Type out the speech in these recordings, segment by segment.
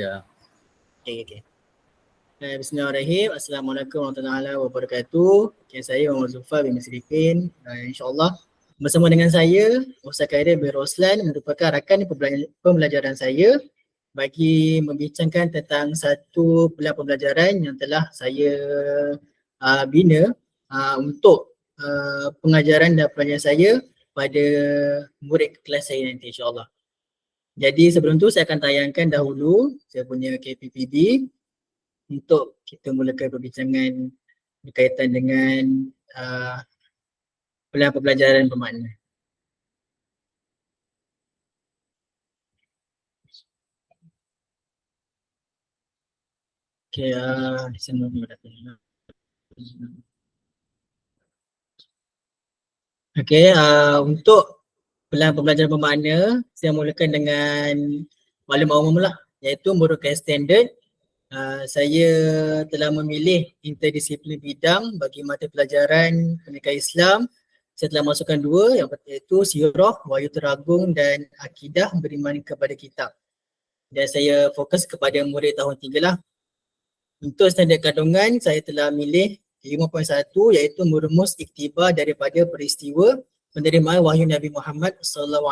Okay. Bismillahirrahmanirrahim. Assalamualaikum warahmatullahi wabarakatuh. Saya Muhammad Zulfar bin Masrifin. InsyaAllah bersama dengan saya, Ustaz Khairil bin Roslan merupakan rakan pembelajaran saya bagi membincangkan tentang satu pelan pembelajaran yang telah saya bina untuk pengajaran dan pelajaran saya pada murid kelas saya nanti insyaAllah. Jadi sebelum tu saya akan tayangkan dahulu saya punya KPPD untuk kita mulakan perbincangan berkaitan dengan pelan pembelajaran bermakna. Okay, untuk pelan pembelajaran bermakna, saya mulakan dengan maklumat umum lah, iaitu merupakan standard. Saya telah memilih interdisiplin bidang bagi mata pelajaran pendidikan Islam. Saya telah masukkan dua, yang pertama iaitu Sirah, Wahyu Teragung dan Akidah Beriman kepada Kitab. Dan saya fokus kepada murid tahun 3 lah. Untuk standard kandungan, saya telah milih 5.1 iaitu merumus iktibar daripada peristiwa penerimaan wahyu Nabi Muhammad SAW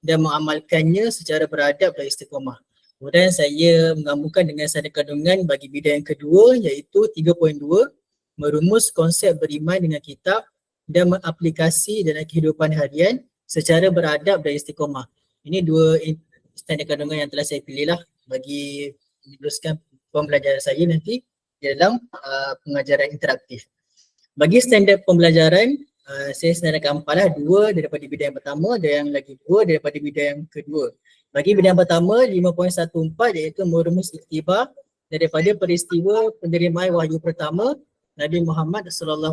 dan mengamalkannya secara beradab dan istiqamah. Kemudian saya menggabungkan dengan standard kandungan bagi bidang yang kedua iaitu 3.2 merumus konsep beriman dengan kitab dan mengaplikasi dalam kehidupan harian secara beradab dan istiqamah. Ini dua standard kandungan yang telah saya pilih lah bagi meneruskan pembelajaran saya nanti dalam pengajaran interaktif. Bagi standard pembelajaran, saya senaraikan 4 lah, 2 daripada bidang yang pertama dan yang lagi 2 daripada bidang yang kedua. Bagi bidang pertama, 5.14 iaitu merumus iktibar daripada peristiwa penerimaan wahyu pertama Nabi Muhammad SAW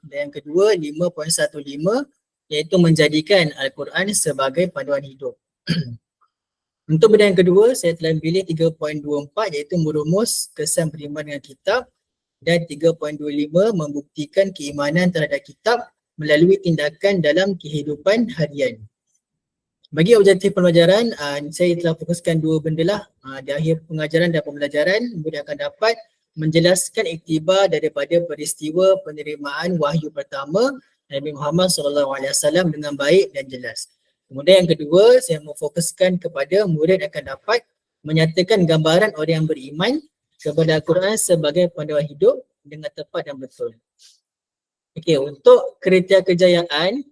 dan yang kedua 5.15 iaitu menjadikan Al-Quran sebagai panduan hidup. Untuk bidang yang kedua, saya telah pilih 3.24 iaitu merumus kesan beriman dengan kitab dan 3.25 membuktikan keimanan terhadap kitab melalui tindakan dalam kehidupan harian. Bagi objektif pembelajaran, saya telah fokuskan dua benda lah. Di akhir pengajaran dan pembelajaran, murid akan dapat menjelaskan iktibar daripada peristiwa penerimaan wahyu pertama Nabi Muhammad SAW dengan baik dan jelas. Kemudian yang kedua, saya memfokuskan kepada murid akan dapat menyatakan gambaran orang yang beriman kepada Al-Quran sebagai panduan hidup dengan tepat dan betul. Okey, untuk kriteria kejayaan,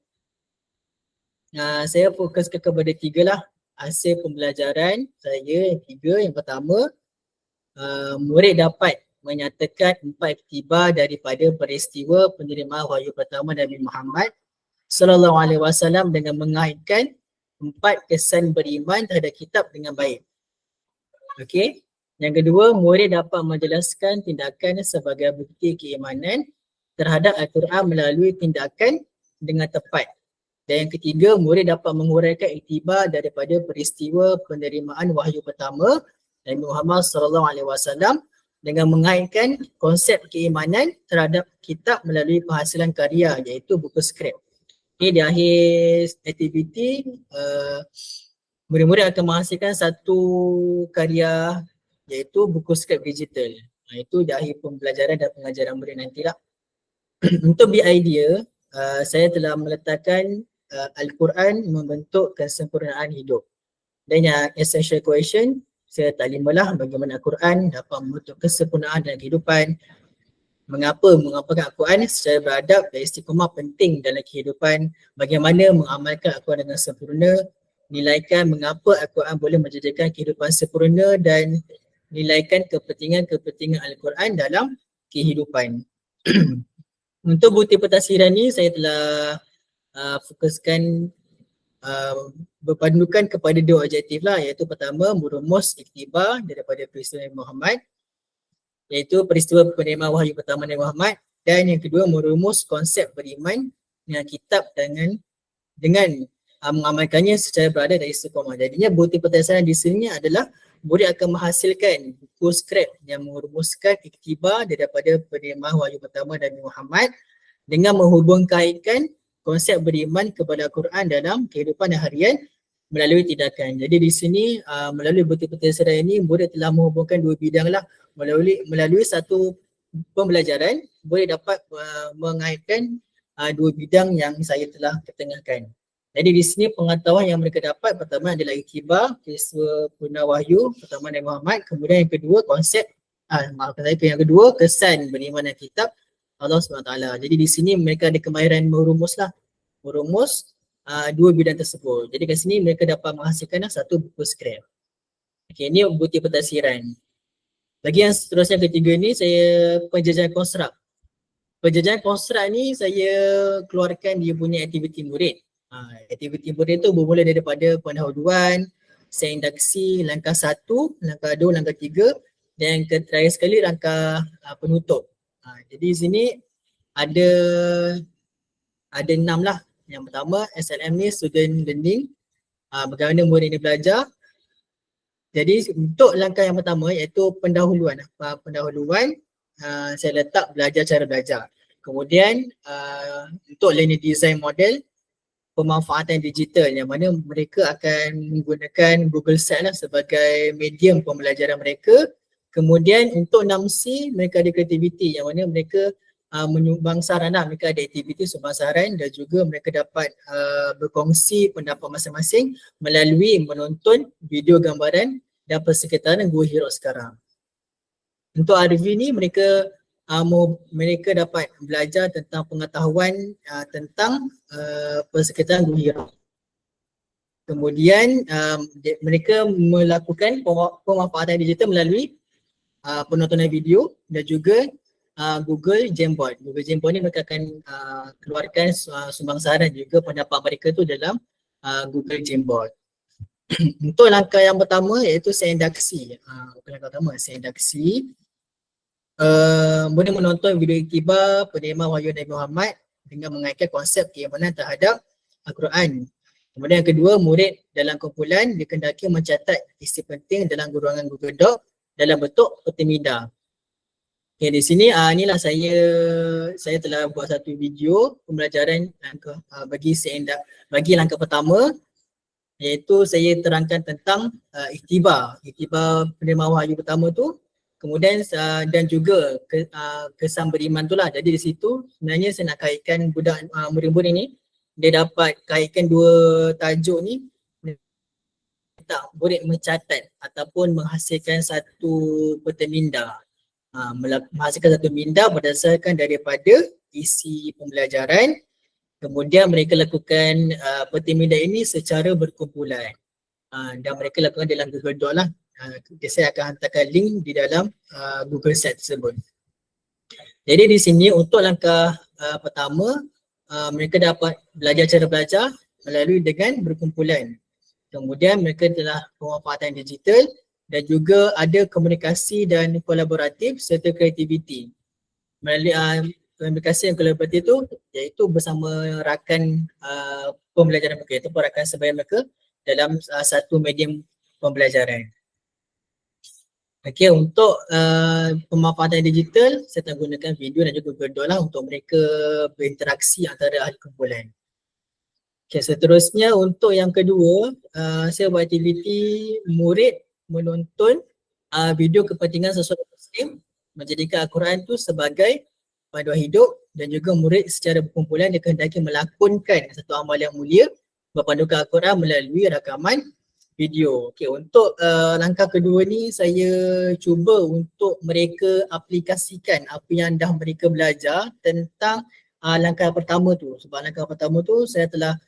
saya fokuskan kepada 3 lah hasil pembelajaran saya yang 3. Yang pertama, murid dapat menyatakan 4 iktibar daripada peristiwa penerimaan wahyu pertama Nabi Muhammad SAW dengan mengaitkan 4 kesan beriman terhadap kitab dengan baik. Okey. Yang kedua, murid dapat menjelaskan tindakan sebagai bukti keimanan terhadap Al-Quran melalui tindakan dengan tepat. Dan yang ketiga, murid dapat menguraikan iktibar daripada peristiwa penerimaan wahyu pertama Nabi Muhammad SAW dengan mengaitkan konsep keimanan terhadap kitab melalui penghasilan karya iaitu buku skrip. Ini di akhir aktiviti, murid-murid akan menghasilkan satu karya iaitu buku skrip digital. Itu di akhir pembelajaran dan pengajaran murid nantilah. Untuk idea, saya telah meletakkan Al-Quran membentuk kesempurnaan hidup. Dan yang essential question, saya tak limalah bagaimana Al-Quran dapat membentuk kesempurnaan dalam kehidupan. Mengapakan Al-Quran secara beradab dan istiqamah penting dalam kehidupan. Bagaimana mengamalkan Al-Quran dengan sempurna. Nilaikan mengapa Al-Quran boleh menjadikan kehidupan sempurna dan nilaikan kepentingan Al-Quran dalam kehidupan. Untuk bukti pentafsiran ni saya telah fokuskan berpandukan kepada 2 objektif lah, iaitu pertama merumus iktibar daripada peristiwa Nabi Muhammad iaitu peristiwa penerimaan wahyu pertama Nabi Muhammad, dan yang kedua merumus konsep beriman dengan kitab dengan mengamalkannya secara beradab dan istiqamah. Jadinya bukti pentafsiran di sini adalah murid akan menghasilkan buku skrip yang merumuskan iktibar daripada penerimaan wahyu pertama Nabi Muhammad dengan menghubung kaitkan konsep beriman kepada Al-Quran dalam kehidupan harian melalui tindakan. Jadi di sini melalui bukti pentadasiran ini murid telah menghubungkan dua bidang lah, melalui satu pembelajaran boleh dapat mengaitkan dua bidang yang saya telah ketengahkan. Jadi di sini pengetahuan yang mereka dapat pertama adalah iktibar, kisah Purna Wahyu, pertama Nabi Muhammad, kemudian yang kedua konsep, yang kedua kesan beriman dan kitab Allah SWT. Jadi di sini mereka ada kemahiran merumus dua bidang tersebut. Jadi kat sini mereka dapat menghasilkan satu buku skrip. Okey, ini bukti pentadasiran. Lagi yang seterusnya ketiga ni saya penjajahan konstruk. Penjajahan konstruk ni saya keluarkan dia punya aktiviti murid. Aktiviti murid tu bermula daripada pendahuluan, seindaksi, langkah 1, langkah 2, langkah 3 dan terakhir sekali langkah penutup. Jadi di sini ada 6 lah. Yang pertama SLM ni student learning, bagaimana murid ni belajar. Jadi untuk langkah yang pertama iaitu pendahuluan. Saya letak belajar cara belajar. Kemudian untuk learning design model, pemanfaatan digital yang mana mereka akan menggunakan Google Sites lah sebagai medium pembelajaran mereka. Kemudian untuk 6C mereka ada kreativiti yang mana mereka menyumbang saran lah, mereka ada aktiviti sumbang saran dan juga mereka dapat berkongsi pendapat masing-masing melalui menonton video gambaran dan persekitaran Gua Hira sekarang. Untuk RV ni mereka dapat belajar tentang pengetahuan tentang persekitaran Gua Hira. Kemudian mereka melakukan pemanfaatan digital melalui penontonan video dan juga Google Jamboard. Google Jamboard ni mereka akan keluarkan sumbang saran juga pendapat mereka tu dalam Google Jamboard. Untuk langkah yang pertama iaitu seindaksi. Langkah pertama seindaksi. Boleh menonton video iktibar penerimaan wahyu Nabi Muhammad dengan mengaitkan konsep keimanan terhadap Al-Quran. Kemudian yang kedua, murid dalam kumpulan dikendaki mencatat isi penting dalam ruangan Google Doc dalam bentuk peti minda. Okay, di sini inilah saya telah buat satu video pembelajaran bagi langkah pertama, iaitu saya terangkan tentang iktibar penerimaan wahyu pertama tu. Kemudian dan juga kesan beriman tu lah. Jadi di situ sebenarnya saya nak kaitkan budak murid-murid ni, dia dapat kaitkan dua tajuk ni, tak murid mencatat ataupun menghasilkan satu peta minda. Menghasilkan satu minda berdasarkan daripada isi pembelajaran. Kemudian mereka lakukan peta minda ini secara berkumpulan. Dan mereka lakukan dalam Google Doc lah. Saya akan hantarkan link di dalam Google Sites tersebut. Jadi di sini untuk langkah pertama, mereka dapat belajar cara belajar melalui dengan berkumpulan. Kemudian mereka telah pemanfaatan digital dan juga ada komunikasi dan kolaboratif serta kreativiti. Melalui komunikasi yang kolaboratif itu iaitu bersama rakan pembelajaran mereka, iaitu rakan sebaya mereka dalam satu medium pembelajaran. Okey, untuk pemanfaatan digital saya telah gunakan video dan juga Google Doc lah untuk mereka berinteraksi antara ahli kumpulan. Okey, seterusnya untuk yang kedua, saya buat aktiviti murid menonton video kepentingan sesuatu Muslim, menjadikan Al-Quran tu sebagai panduan hidup, dan juga murid secara berkumpulan dikehendaki melakonkan satu amal yang mulia berpandukan Al-Quran melalui rakaman video. Okey, untuk langkah kedua ni saya cuba untuk mereka aplikasikan apa yang dah mereka belajar tentang langkah pertama tu. Sebab langkah pertama tu saya telah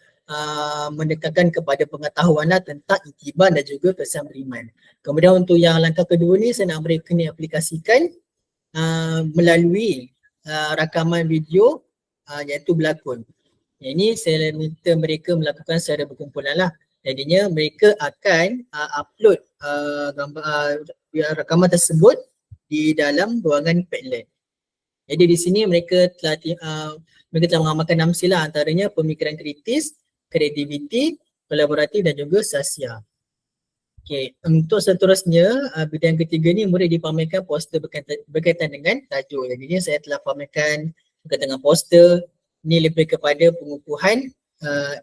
mendekatkan kepada pengetahuan lah tentang iktibar dan juga kesan beriman. Kemudian untuk yang langkah kedua ni saya nak mereka ni aplikasikan melalui rakaman video iaitu berlakon. Yang ini saya minta mereka melakukan secara berkumpulan lah. Jadinya mereka akan upload rakaman tersebut di dalam ruangan Padlet. Jadi di sini mereka telah mengamalkan 6 sila, antaranya pemikiran kritis, kreativiti, kolaboratif dan juga sasya. Okey, untuk seterusnya bidang ketiga ni murid dipamerkan poster berkaitan dengan tajuk. Jadi saya telah pamerkan berkaitan dengan poster ni lebih kepada pengukuhan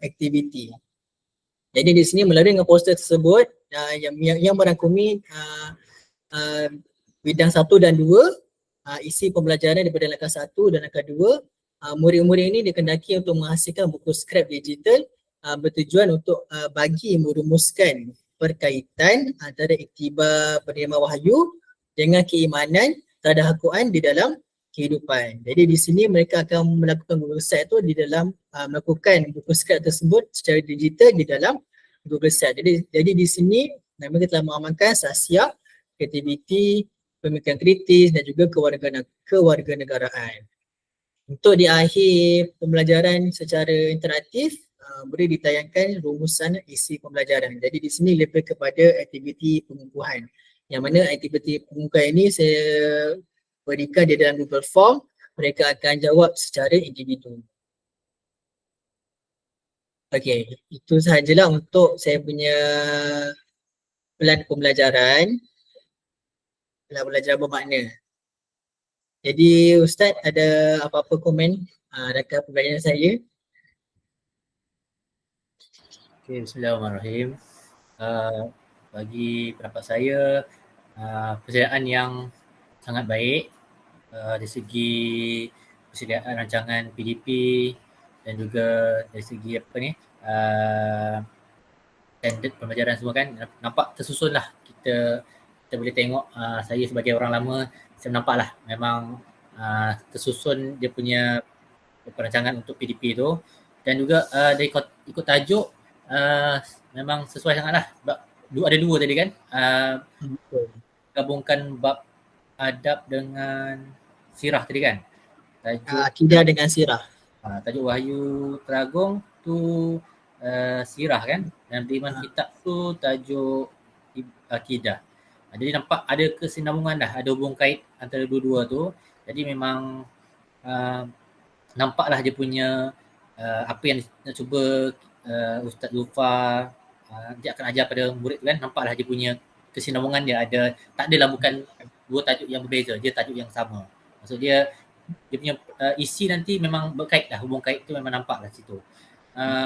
aktiviti. Jadi di sini melalui dengan poster tersebut yang merangkumi bidang 1 dan 2, isi pembelajaran daripada langkah 1 dan langkah 2, murid-murid ini dikendaki untuk menghasilkan buku skrip digital bertujuan untuk bagi merumuskan perkaitan antara iktibar penerima wahyu dengan keimanan terhadap Al-Quran di dalam kehidupan. Jadi di sini mereka akan melakukan Google Site tu di dalam melakukan buku skrip tersebut secara digital di dalam Google Site. Jadi di sini mereka telah mengamalkan sasiak, kreativiti, pemikiran kritis dan juga kewarganegaraan. Untuk di akhir pembelajaran secara interaktif, boleh ditayangkan rumusan isi pembelajaran. Jadi di sini lebih kepada aktiviti pengukuhan. Yang mana aktiviti pengukuhan ini saya berikan di dalam Google Form, mereka akan jawab secara individu. Okey, itu sahajalah untuk saya punya pelan pembelajaran. Pelan pembelajaran bermakna. Jadi Ustaz ada apa-apa komen rakan pembelajaran saya? Okay, bismillahirrahmanirrahim. Bagi pendapat saya, persediaan yang sangat baik dari segi persediaan rancangan PDP dan juga dari segi apa ni, standard pembelajaran semua kan nampak tersusun lah. Kita boleh tengok, saya sebagai orang lama, saya nampak lah memang tersusun dia punya perancangan untuk PDP tu. Dan juga dari ikut tajuk memang sesuai sangat lah. Ada dua tadi kan, gabungkan bab adab dengan sirah tadi kan. Akidah dengan sirah. Tajuk Wahyu Teragung tu sirah kan, dan Iman Kitab tu tajuk akidah. Jadi nampak ada kesinambungan dah, ada hubung kait antara dua-dua tu. Jadi memang nampaklah dia punya apa yang nak cuba Ustaz Zulfar dia akan ajar pada murid tu kan, nampaklah dia punya kesinambungan dia ada. Tak adalah bukan dua tajuk yang berbeza, dia tajuk yang sama. Maksud dia punya isi nanti memang berkait lah, hubung kait tu memang nampak lah situ.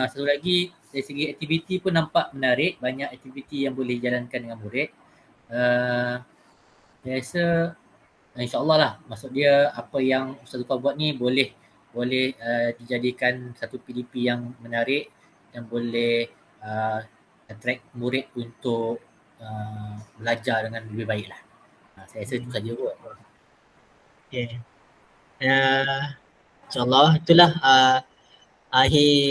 Satu lagi dari segi aktiviti pun nampak menarik, banyak aktiviti yang boleh dijalankan dengan murid. Saya rasa insyaAllah lah, maksud dia apa yang Ustaz Zulfar buat ni boleh dijadikan satu PDP yang menarik yang boleh attract murid untuk belajar dengan lebih baik lah. Saya rasa itu saja kot. Okay. InsyaAllah itulah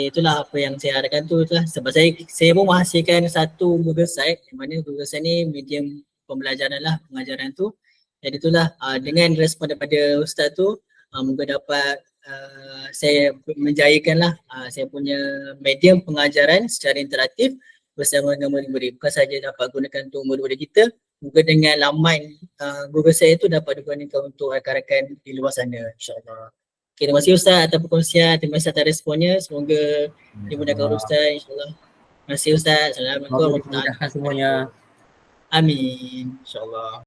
itulah apa yang saya harapkan tu itulah. Sebab saya pun menghasilkan satu Google Site, di mana Google Site ni medium pembelajaran lah, pengajaran tu. Jadi itulah dengan respon daripada Ustaz tu, moga dapat saya menjayakan lah saya punya medium pengajaran secara interaktif bersama dengan murid-murid. Bukan saja dapat gunakan untuk murid-murid kita, moga dengan laman Google Site itu dapat digunakan untuk rakan-rakan di luar sana, insyaAllah. Okay, terima kasih Ustaz atas perkongsian, terima kasih atas responnya. Semoga dimudahkan Ustaz, insyaAllah. Terima kasih Ustaz. Assalamualaikum warahmatullahi wabarakatuh. Semuanya. Amin, insyaAllah.